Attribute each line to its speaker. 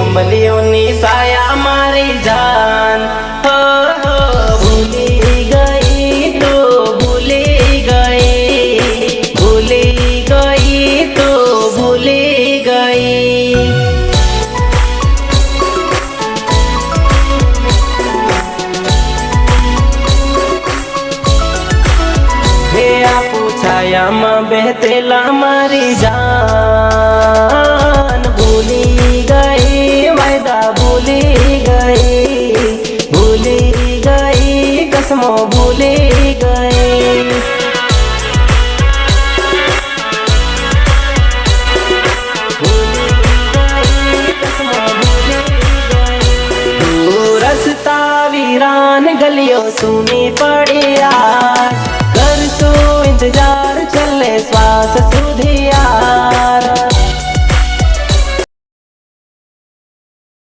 Speaker 1: अंबलियोनी साया मारी जान हो भूली गई तो भूली गई, भूली गई तो भूली गई। हे आपू छाया में बहतेला मारी जान भूली गई, वायदा भूली गई, भूली गई कसमों भूली गई। रस्ता वीरान गलियों सुनी पड़ी